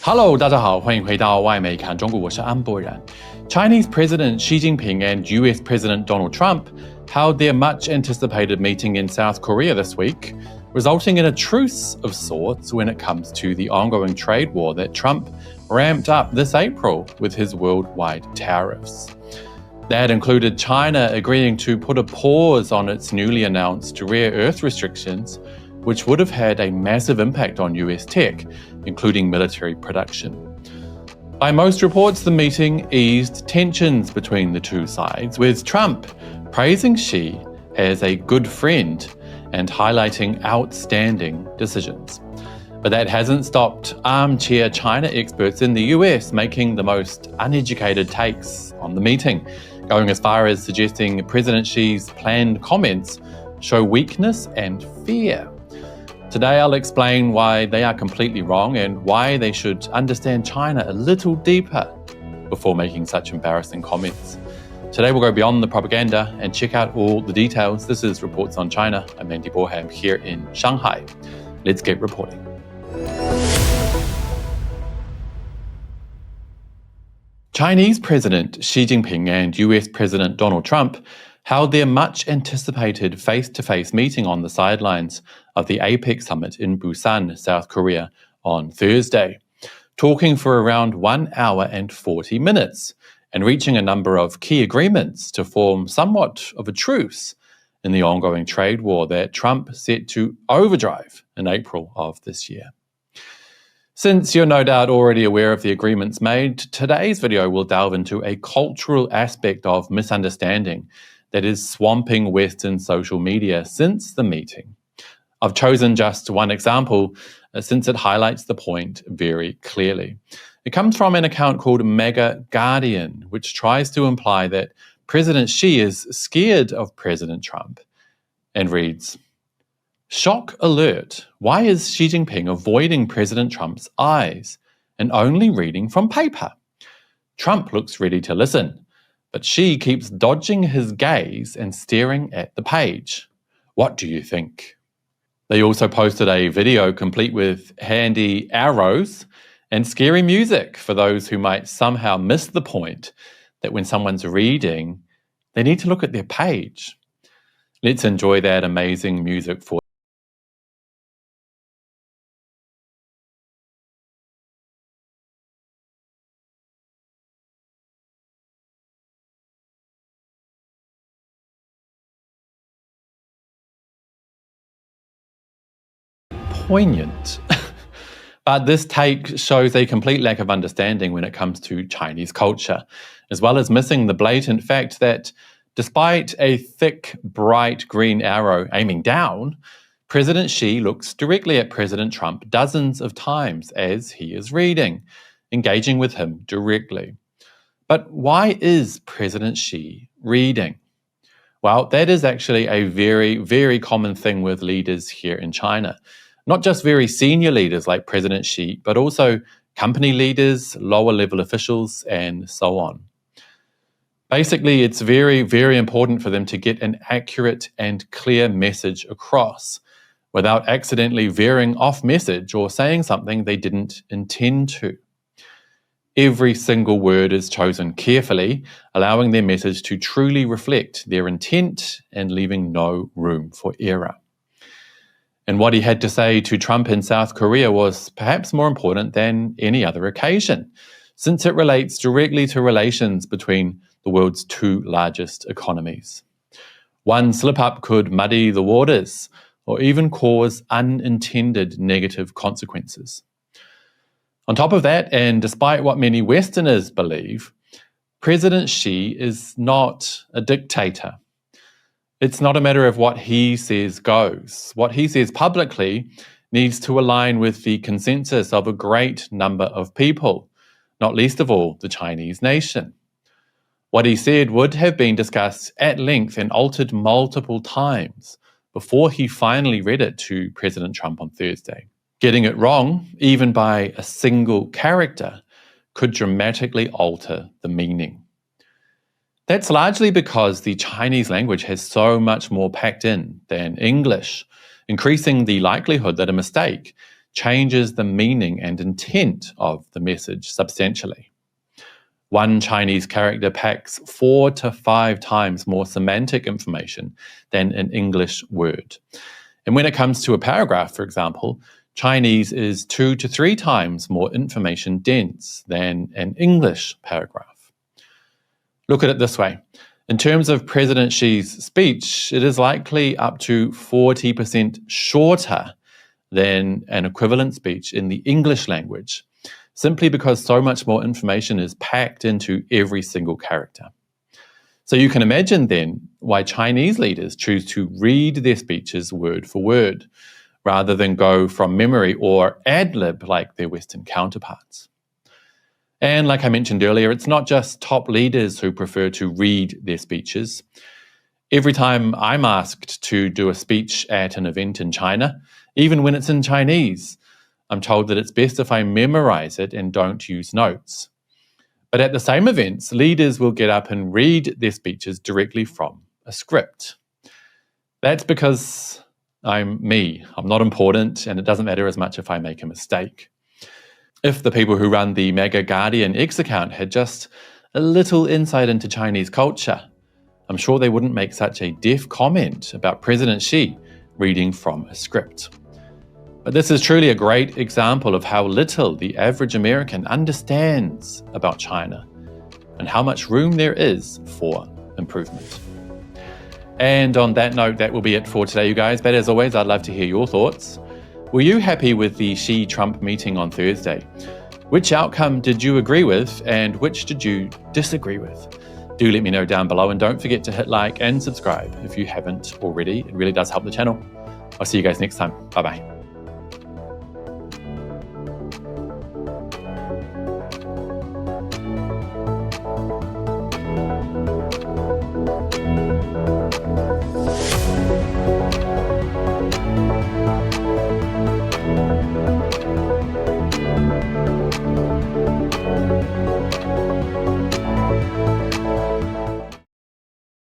Hello， 大家好，欢迎回到外媒看中国，我是安博然。Chinese President Xi Jinping and US President Donald Trump held their much-anticipated meeting in South Korea this week, resulting in a truce of sorts when it comes to the ongoing trade war that Trump ramped up this April with his worldwide tariffs. That included China agreeing to put a pause on its newly announced rare earth restrictions, which would have had a massive impact on US tech, including military production. By most reports, the meeting eased tensions between the two sides, with Trump praising Xi as a good friend and highlighting outstanding decisions. But that hasn't stopped armchair China experts in the US making the most uneducated takes on the meeting, going as far as suggesting President Xi's planned comments show weakness and fear. Today I'll explain why they are completely wrong and why they should understand China a little deeper before making such embarrassing comments. Today we'll go beyond the propaganda and check out all the details. This is Reports on China. I'm Andy Borham here in Shanghai. Let's get reporting. Chinese President Xi Jinping and US President Donald Trump held their much-anticipated face-to-face meeting on the sidelines of the APEC summit in Busan, South Korea, on Thursday, talking for around 1 hour and 40 minutes and reaching a number of key agreements to form somewhat of a truce in the ongoing trade war that Trump set to overdrive in April of this year. Since you're no doubt already aware of the agreements made, today's video will delve into a cultural aspect of misunderstanding that is swamping Western social media since the meeting. I've chosen just one example since it highlights the point very clearly. It comes from an account called Mega Guardian, which tries to imply that President Xi is scared of President Trump, and reads, "Shock alert. Why is Xi Jinping avoiding President Trump's eyes and only reading from paper? Trump looks ready to listen, but Xi keeps dodging his gaze and staring at the page. What do you think?" They also posted a video complete with handy arrows and scary music for those who might somehow miss the point that when someone's reading, they need to look at their page. Let's enjoy that amazing music for poignant. But this take shows a complete lack of understanding when it comes to Chinese culture, as well as missing the blatant fact that despite a thick, bright green arrow aiming down, President Xi looks directly at President Trump dozens of times as he is reading, engaging with him directly. But why is President Xi reading? Well, that is actually a very, very common thing with leaders here in China. Not just very senior leaders like President Xi, but also company leaders, lower level officials, and so on. Basically, it's very, very important for them to get an accurate and clear message across without accidentally veering off message or saying something they didn't intend to. Every single word is chosen carefully, allowing their message to truly reflect their intent and leaving no room for error. And what he had to say to Trump in South Korea was perhaps more important than any other occasion, since it relates directly to relations between the world's two largest economies. One slip-up could muddy the waters or even cause unintended negative consequences. On top of that, and despite what many Westerners believe, President Xi is not a dictator. It's not a matter of what he says goes. What he says publicly needs to align with the consensus of a great number of people, not least of all the Chinese nation. What he said would have been discussed at length and altered multiple times before he finally read it to President Trump on Thursday. Getting it wrong, even by a single character, could dramatically alter the meaning. That's largely because the Chinese language has so much more packed in than English, increasing the likelihood that a mistake, changes the meaning and intent of the message substantially. One Chinese character packs 4 to 5 times more semantic information than an English word. And when it comes to a paragraph, for example, Chinese is 2 to 3 times more information dense than an English paragraph. Look at it this way. In terms of President Xi's speech, it is likely up to 40% shorter than an equivalent speech in the English language, simply because so much more information is packed into every single character. So you can imagine then why Chinese leaders choose to read their speeches word for word, rather than go from memory or ad-lib like their Western counterparts. And like I mentioned earlier, it's not just top leaders who prefer to read their speeches. Every time I'm asked to do a speech at an event in China, even when it's in Chinese, I'm told that it's best if I memorize it and don't use notes. But at the same events, leaders will get up and read their speeches directly from a script. That's because I'm me. I'm not important, and it doesn't matter as much if I make a mistake. If the people who run the MAGA Guardian X account had just a little insight into Chinese culture, I'm sure they wouldn't make such a deft comment about President Xi reading from a script. But this is truly a great example of how little the average American understands about China and how much room there is for improvement. And on that note, that will be it for today, you guys. But as always, I'd love to hear your thoughts. Were you happy with the Xi-Trump meeting on Thursday? Which outcome did you agree with and which did you disagree with? Do let me know down below, and don't forget to hit like and subscribe if you haven't already. It really does help the channel. I'll see you guys next time. Bye-bye.